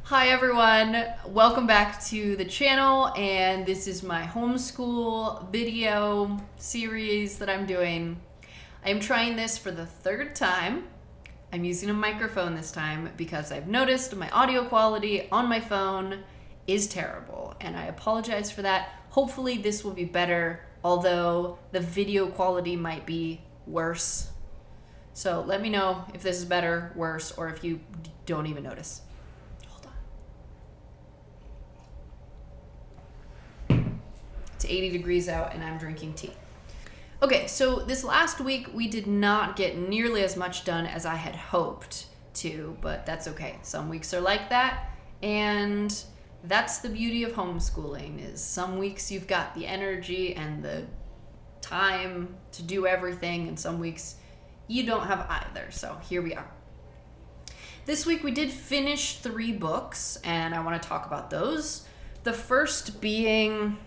Hi everyone, welcome back to the channel, and this is my homeschool video series that I'm doing. I'm trying this for the third time. I'm using a microphone this time because I've noticed my audio quality on my phone is terrible, and I apologize for that. Hopefully this will be better, although the video quality might be worse. So let me know if this is better, worse, or if you don't even notice. It's 80 degrees out and I'm drinking tea. Okay, so this last week we did not get nearly as much done as I had hoped to, but that's okay. Some weeks are like that, and that's the beauty of homeschooling, is some weeks you've got the energy and the time to do everything, and some weeks you don't have either, so here we are. This week we did finish 3 books, and I want to talk about those. The first being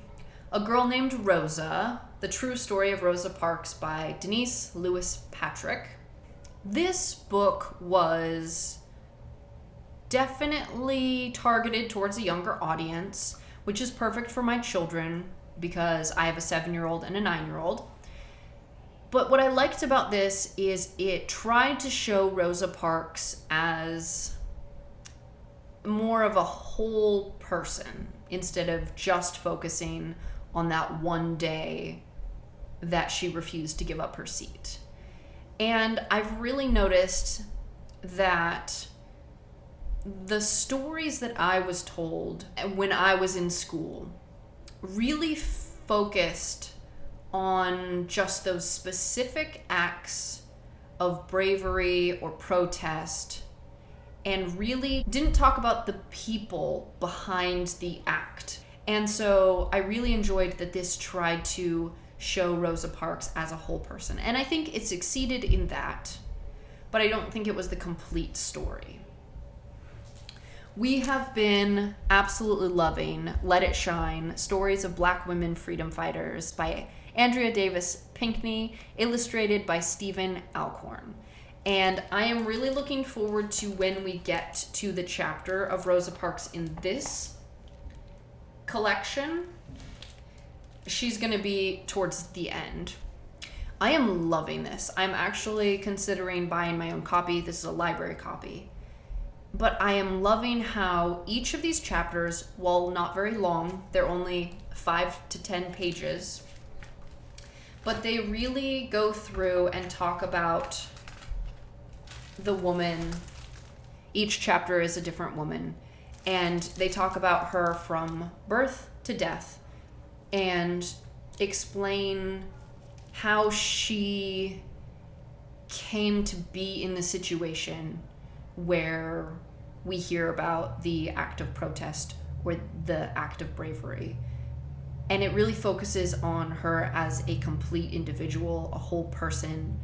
A Girl Named Rosa, The True Story of Rosa Parks by Denise Lewis Patrick. This book was definitely targeted towards a younger audience, which is perfect for my children because I have a 7-year-old and a 9-year-old. But what I liked about this is it tried to show Rosa Parks as more of a whole person instead of just focusing on that one day that she refused to give up her seat. And I've really noticed that the stories that I was told when I was in school really focused on just those specific acts of bravery or protest, and really didn't talk about the people behind the act. And so I really enjoyed that this tried to show Rosa Parks as a whole person. And I think it succeeded in that, but I don't think it was the complete story. We have been absolutely loving Let It Shine, Stories of Black Women Freedom Fighters by Andrea Davis Pinkney, illustrated by Stephen Alcorn. And I am really looking forward to when we get to the chapter of Rosa Parks in this collection. She's going to be towards the end. I am loving this. I'm actually considering buying my own copy. This is a library copy. But I am loving how each of these chapters, while not very long, they're only 5 to 10 pages, but they really go through and talk about the woman. Each chapter is a different woman, and they talk about her from birth to death and explain how she came to be in the situation where we hear about the act of protest or the act of bravery. And it really focuses on her as a complete individual, a whole person,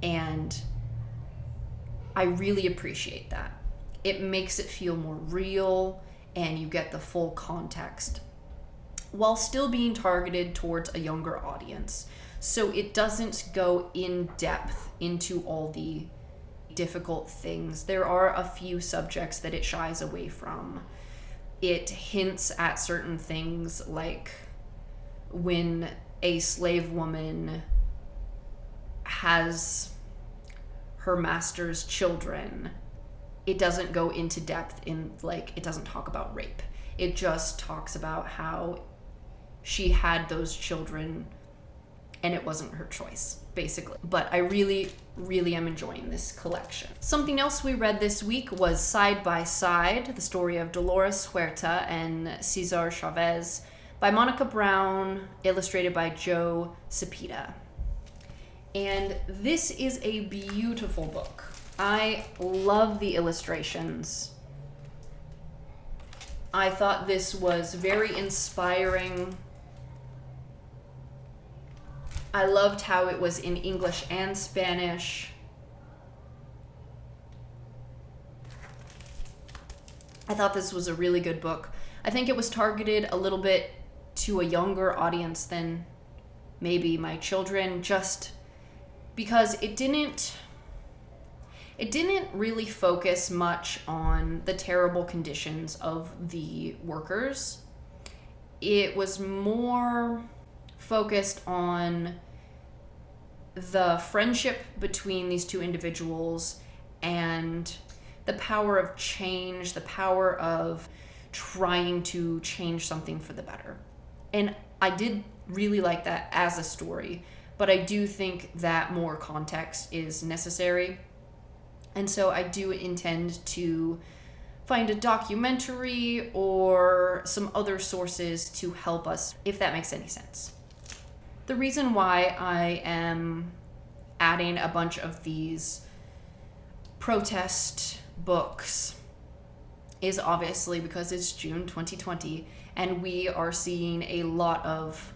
and I really appreciate that. It makes it feel more real, and you get the full context while still being targeted towards a younger audience. So it doesn't go in depth into all the difficult things. There are a few subjects that it shies away from. It hints at certain things, like when a slave woman has her master's children. It doesn't go into depth in, like, it doesn't talk about rape. It just talks about how she had those children and it wasn't her choice, basically. But I really, really am enjoying this collection. Something else we read this week was Side by Side, the story of Dolores Huerta and Cesar Chavez by Monica Brown, illustrated by Joe Cepeda. And this is a beautiful book. I love the illustrations. I thought this was very inspiring. I loved how it was in English and Spanish. I thought this was a really good book. I think it was targeted a little bit to a younger audience than maybe my children, just because it didn't It didn't really focus much on the terrible conditions of the workers. It was more focused on the friendship between these two individuals and the power of change, the power of trying to change something for the better. And I did really like that as a story, but I do think that more context is necessary. And so I do intend to find a documentary or some other sources to help us, if that makes any sense. The reason why I am adding a bunch of these protest books is obviously because it's June 2020 and we are seeing a lot of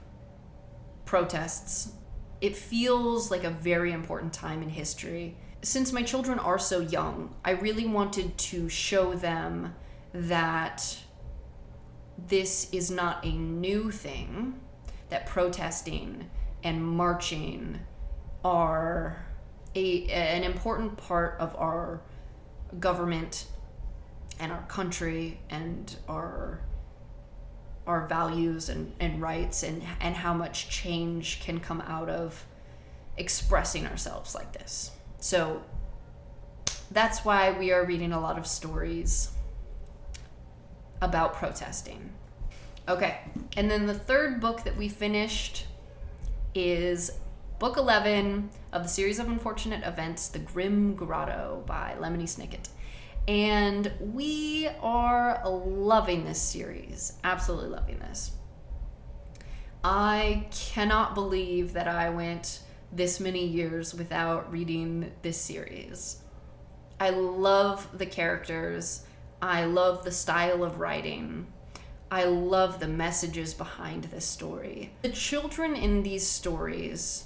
protests. It feels like a very important time in history. Since my children are so young, I really wanted to show them that this is not a new thing, that protesting and marching are an important part of our government and our country and our values and rights and how much change can come out of expressing ourselves like this. So that's why we are reading a lot of stories about protesting. Okay, and then the third book that we finished is book 11 of the series of unfortunate events, The Grim Grotto by Lemony Snicket. And we are loving this series, absolutely loving this. I cannot believe that I went this many years without reading this series. I love the characters. I love the style of writing. I love the messages behind this story. The children in these stories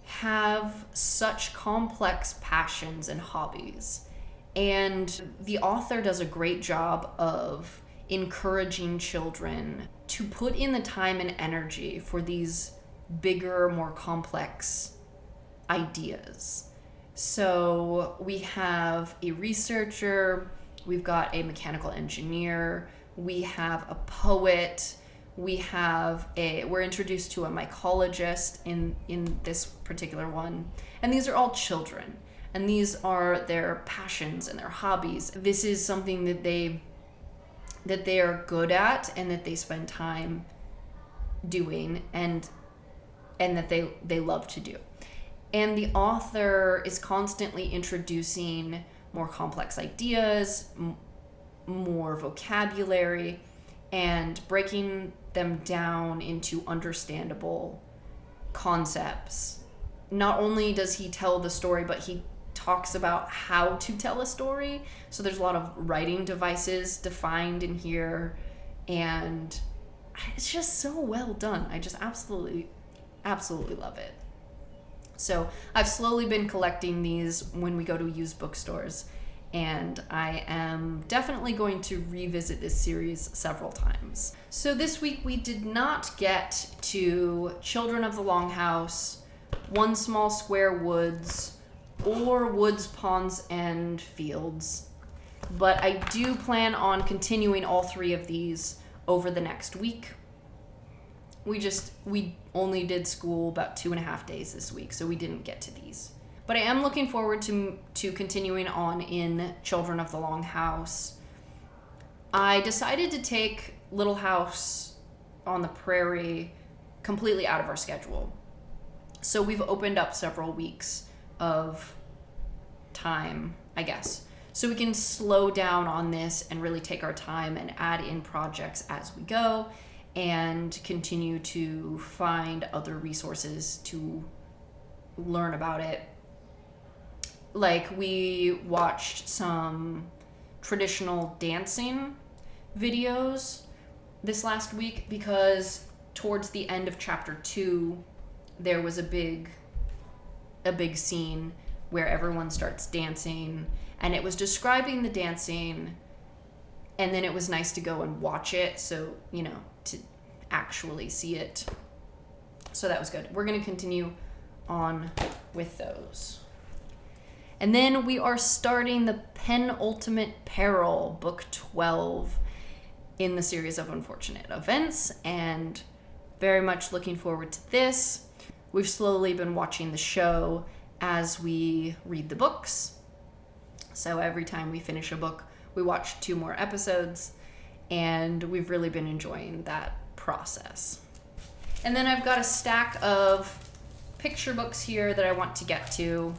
have such complex passions and hobbies, and the author does a great job of encouraging children to put in the time and energy for these bigger, more complex ideas. So we have a researcher, we've got a mechanical engineer, we have a poet, we're introduced to a mycologist in this particular one, and these are all children, and these are their passions and their hobbies. This is something that they are good at and that they spend time doing and that they love to do. And the author is constantly introducing more complex ideas, more vocabulary, and breaking them down into understandable concepts. Not only does he tell the story, but he talks about how to tell a story. So there's a lot of writing devices defined in here, and it's just so well done. I just absolutely love it. So I've slowly been collecting these when we go to used bookstores, and I am definitely going to revisit this series several times. So this week we did not get to Children of the Longhouse, One Small Square Woods, or Woods, Ponds, and Fields, but I do plan on continuing all three of these over the next week. We only did school about 2.5 days this week, so we didn't get to these. But I am looking forward to continuing on in Children of the Longhouse. I decided to take Little House on the Prairie completely out of our schedule. So we've opened up several weeks of time, I guess, so we can slow down on this and really take our time and add in projects as we go, and continue to find other resources to learn about it. Like, we watched some traditional dancing videos this last week because towards the end of chapter 2 there was a big scene where everyone starts dancing, and it was describing the dancing, and then it was nice to go and watch it, so to actually see it. So that was good. We're going to continue on with those. And then we are starting the penultimate peril, book 12 in the series of unfortunate events, and very much looking forward to this. We've slowly been watching the show as we read the books. So every time we finish a book, we watch 2 more episodes, and we've really been enjoying that process. And then I've got a stack of picture books here that I want to get to.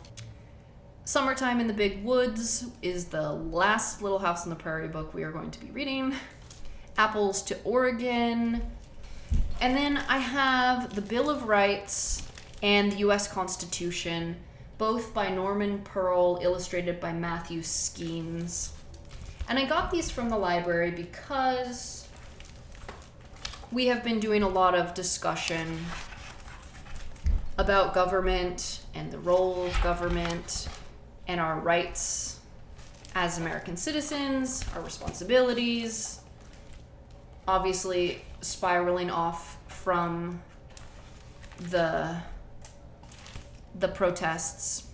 Summertime in the Big Woods is the last Little House on the Prairie book we are going to be reading. Apples to Oregon. And then I have the Bill of Rights and the U.S. Constitution, both by Norman Pearl, illustrated by Matthew Skeens. And I got these from the library because we have been doing a lot of discussion about government and the role of government and our rights as American citizens, our responsibilities, obviously spiraling off from the protests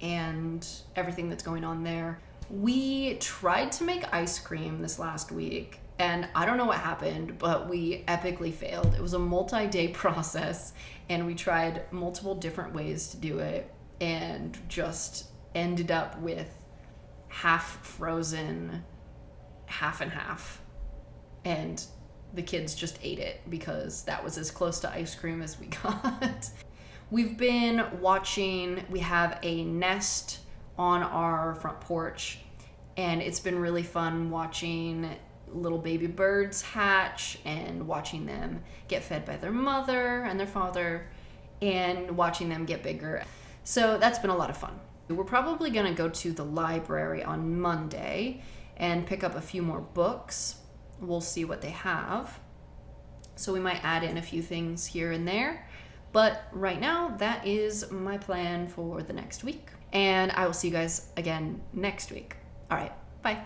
and everything that's going on there. We tried to make ice cream this last week, and I don't know what happened, but we epically failed. It was a multi-day process, and we tried multiple different ways to do it, and just ended up with half frozen, half and half. And the kids just ate it because that was as close to ice cream as we got. We've been watching, we have a nest on our front porch, and it's been really fun watching little baby birds hatch and watching them get fed by their mother and their father and watching them get bigger. So that's been a lot of fun. We're probably going to go to the library on Monday and pick up a few more books. We'll see what they have. So we might add in a few things here and there. But right now, that is my plan for the next week. And I will see you guys again next week. All right, bye.